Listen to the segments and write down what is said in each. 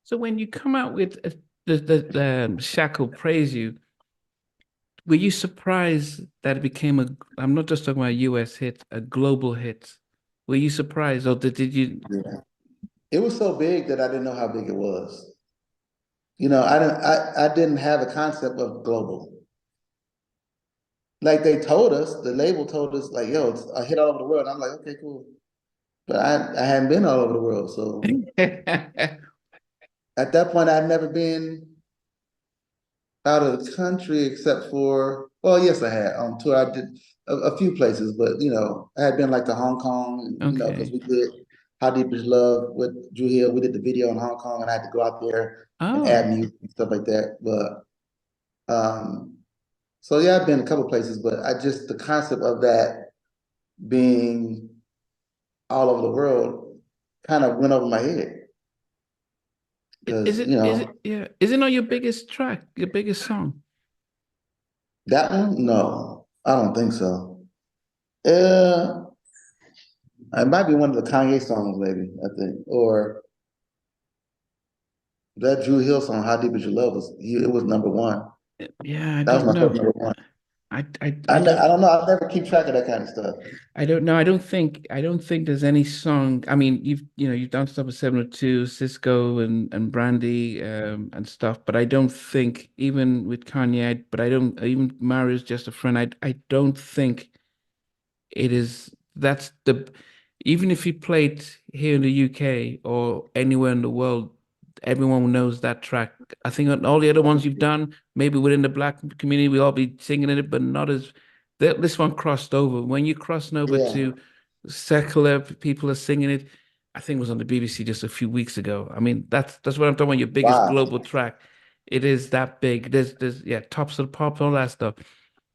So when you come out with the Shackle Praise You, were you surprised that it became a, I'm not just talking about a US hit, a global hit? Were you surprised or did you? Yeah. It was so big that I didn't know how big it was. I didn't have a concept of global. Like they told us, the label told us, like, yo, it's a hit all over the world. I'm like, okay, cool. But I hadn't been all over the world. So at that point, I'd never been out of the country except for, well, yes, I had on tour. I did a few places, but I had been like to Hong Kong, and because Okay. we did How Deep Is Love with Drew Hill. We did the video in Hong Kong, and I had to go out there and add Oh, music and stuff like that. So yeah, I've been a couple places, but I just the concept of that being all over the world kind of went over my head is because it, yeah, is it not your biggest track, your biggest song? that one, no, I don't think so. Uh, it might be one of the Kanye songs, maybe, I think. Or that Drew Hill song, How Deep Is Your Love, it was number one. Yeah, I That was don't my first know. number one. I don't. I don't know. I never keep track of that kind of stuff. I don't know. I don't think there's any song. I mean, you've done stuff with 702, Cisco and Brandy and stuff, but I don't think even with Kanye, but I don't even Mario's just a friend. I don't think it is that's the even if he played here in the UK or anywhere in the world, everyone knows that track. I think on all the other ones you've done, maybe within the black community, we all be singing it, but not as this one crossed over. When you crossing over Yeah. to secular, people are singing it. I think it was on the BBC just a few weeks ago. I mean, that's what I'm talking about. Your biggest Wow. global track. It is that big. There's yeah, tops of the pop, all that stuff.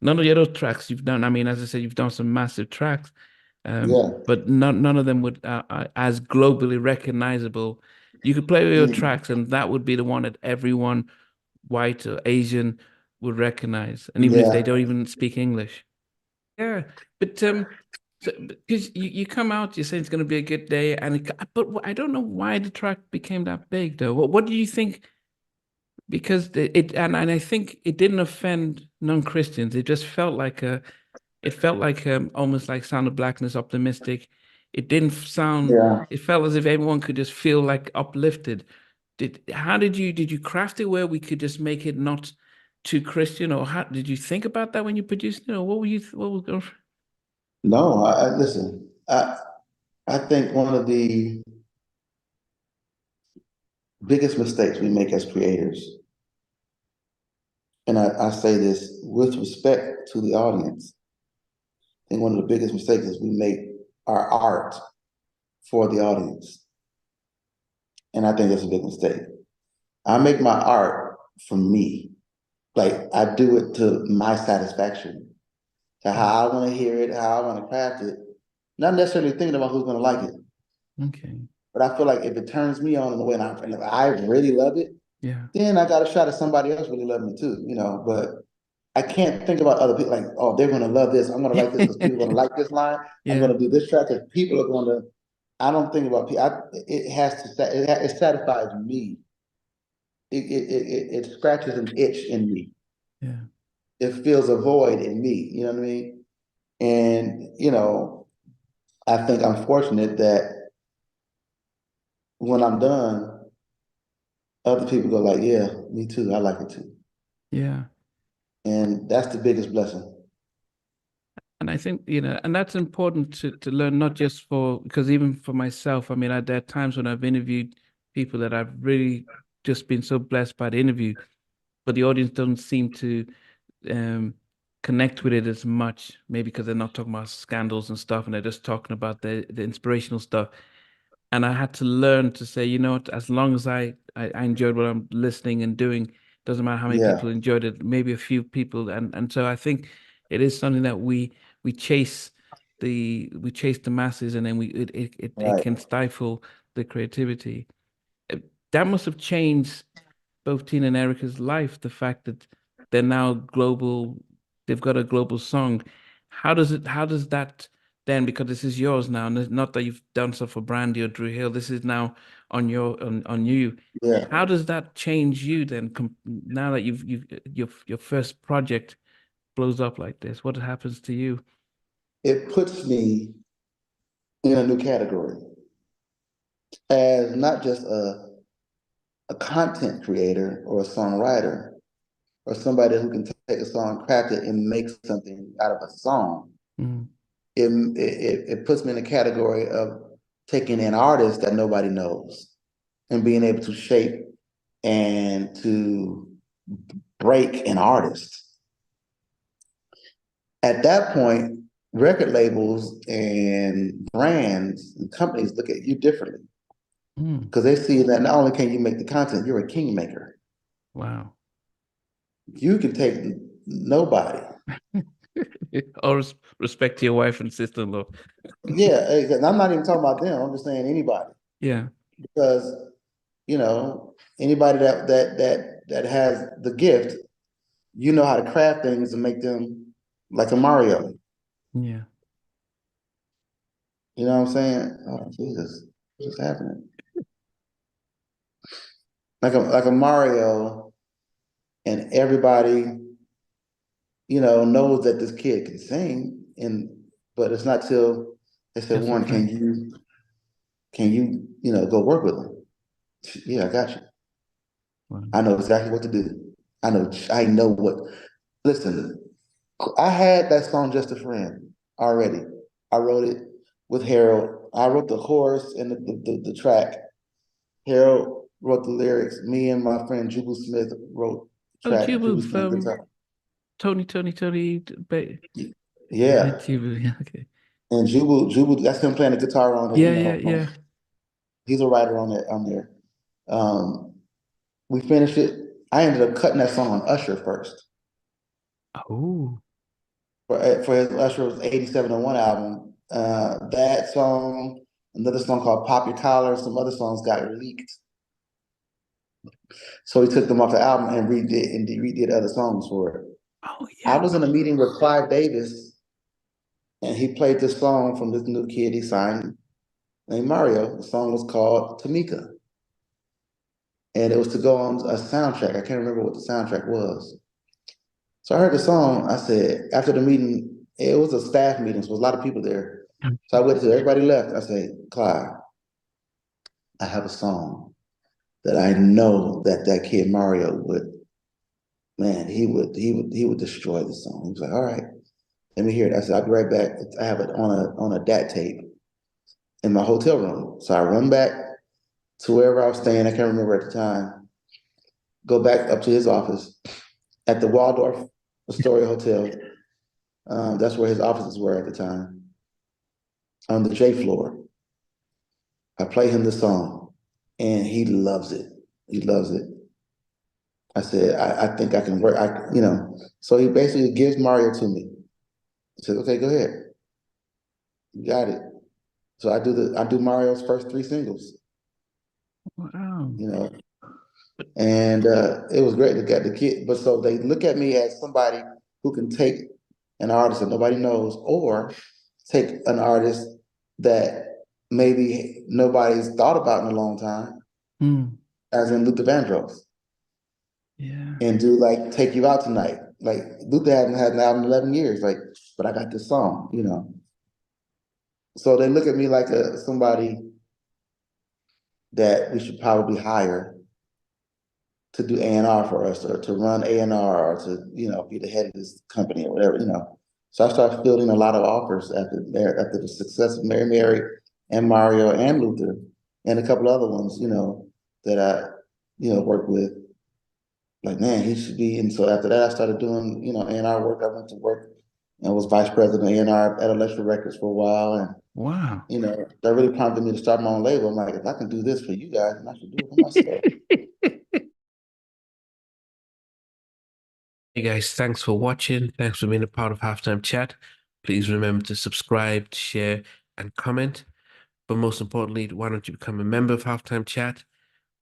None of the other tracks you've done. I mean, as I said, you've done some massive tracks, Yeah. but none of them would as globally recognizable. You could play your Mm. tracks, and that would be the one that everyone, white or Asian, would recognize, and even if they Yeah. don't even speak English. Yeah, but so, because you come out, you're saying it's going to be a good day, and but I don't know why the track became that big, though. What do you think? Because and I think it didn't offend non-Christians. It just felt like it felt like almost like Sound of Blackness, optimistic. It didn't sound. Yeah. It felt as if everyone could just feel like uplifted. How did you craft it where we could just make it not too Christian, or how did you think about that when you produced? What were you what was going? No, listen. I think one of the biggest mistakes we make as creators, and I say this with respect to the audience. I think one of the biggest mistakes is we make our art for the audience. And I think that's a big mistake. I make my art for me. Like I do it to my satisfaction, to how I want to hear it, how I want to craft it. Not necessarily thinking about who's going to like it. Okay, But I feel like if it turns me on in the way and I really love it, yeah, then I got a shot at somebody else really loving it too. But I can't think about other people like, oh, they're going to love this. I'm going to like this because people are going to like this line. I'm yeah, going to do this track because people are going to. I don't think about people. It has to. It satisfies me. It scratches an itch in me. yeah. It fills a void in me. You know what I mean? And I think I'm fortunate that when I'm done, other people go like, "Yeah, me too. I like it too." Yeah. And that's the biggest blessing. And I think, and that's important to learn, not just for, because even for myself, I mean, there are times when I've interviewed people that I've really just been so blessed by the interview, but the audience doesn't seem to um, connect with it as much, maybe because they're not talking about scandals and stuff, and they're just talking about the inspirational stuff. And I had to learn to say, you know what, as long as I enjoyed what I'm listening and doing, doesn't matter how many Yeah, people enjoyed it, maybe a few people. And so I think it is something that we chase we chase the masses and then it right. can stifle the creativity. Uh, That must have changed both Tina and Erica's life, the fact that they're now global, they've got a global song. How does that then because this is yours now, and it's not that you've done stuff for Brandy or Drew Hill. This is now on on you. Yeah, How does that change you then? Now that you've your first project blows up like this, what happens to you? it puts me in a new category as not just a content creator or a songwriter or somebody who can take a song, craft it, and make something out of a song. Mm, It puts me in a category of taking an artist that nobody knows and being able to shape and to break an artist. At that point, record labels and brands and companies look at you differently mm, because they see that not only can you make the content, you're a kingmaker. wow. You can take nobody. Or respect to your wife and sister-in-law. Yeah, I'm not even talking about them. I'm just saying anybody Yeah, because anybody that has the gift, you know how to craft things and make them like a Mario. yeah. You know what I'm saying? Oh Jesus, what's happening? Like a Mario, and everybody knows that this kid can sing, but it's not till they said, That's a Warren, friend. can you go work with him? Yeah, I got you. Wow. I know exactly what to do. I know what. Listen, I had that song "Just a Friend" already. I wrote it with Harold. I wrote the chorus and the track. Harold wrote the lyrics. Me and my friend Jubal Smith wrote the Oh, track. Jubu Jubal's playing from guitar. Tony. Yeah, Yeah, Jubu. Yeah, okay. and Jubal, that's him playing the guitar on it. Yeah. He's a writer on it on there. Um, we finished it. I ended up cutting that song on Usher first. Oh, For his Usher's 8701 album. That song, another song called Pop Your Collar, some other songs got leaked. So he took them off the album and redid other songs for it. oh I yeah. was in a meeting with Clive Davis and he played this song from this new kid he signed named Mario. The song was called Tamika. And it was to go on a soundtrack. I can't remember what the soundtrack was. So I heard the song. I said, after the meeting, it was a staff meeting, so there was a lot of people there. So I waited till everybody left. I said, Clive, I have a song that I know that kid Mario would, man, he would destroy the song. He was like, all right, let me hear it. I said, I'll be right back. I have it on a DAT tape in my hotel room. So I run back to wherever I was staying. I can't remember at the time. Go back up to his office at the Waldorf Astoria Hotel. That's where his offices were at the time, on the J floor. I play him the song, and he loves it. He loves it. I said, I think I can work. So he basically gives Mario to me. He said, okay, go ahead. You got it. So I do Mario's first three singles, Wow. you know, and it was great to get the kid. But so they look at me as somebody who can take an artist that nobody knows, or take an artist that maybe nobody's thought about in a long time, Mm, as in Luther Vandross, yeah. and do like "Take You Out Tonight." Like Luther hadn't had an album in 11 years, like, but I got this song. So they look at me like somebody that we should probably hire to do A&R for us, or to run A&R, or to be the head of this company or whatever. So I started fielding a lot of offers after the success of Mary and Mario and Luther and a couple other ones, that I worked with. Like, man, he should be. And so after that, I started doing A&R work. I went to work and was vice president of A&R at Electric Records for a while, and Wow. that really prompted me to start my own label. I'm like, if I can do this for you guys, then I should do it for myself. Hey guys, thanks for watching. Thanks for being a part of Halftime Chat. Please remember to subscribe, share, and comment. But most importantly, why don't you become a member of Halftime Chat?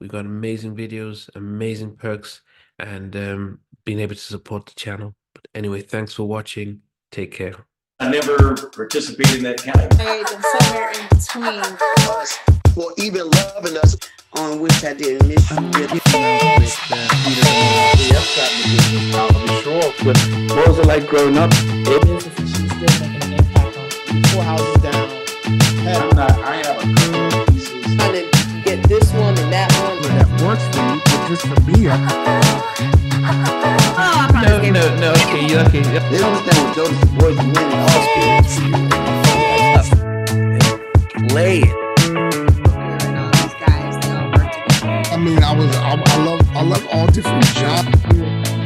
We've got amazing videos, amazing perks, and being able to support the channel. But anyway, thanks for watching. Take care. I never participated in that kind of. And somewhere in between. For even loving us, on which I didn't miss you with. What was it like growing up? She's still making an impact on 4 houses down. I have a couple pieces. Trying to get this one and that one. That works for me, but just for me, No. Okay, you okay? They don't understand what Jodeci's boys are winning all spirits. Lay it. I mean, I love all different genres.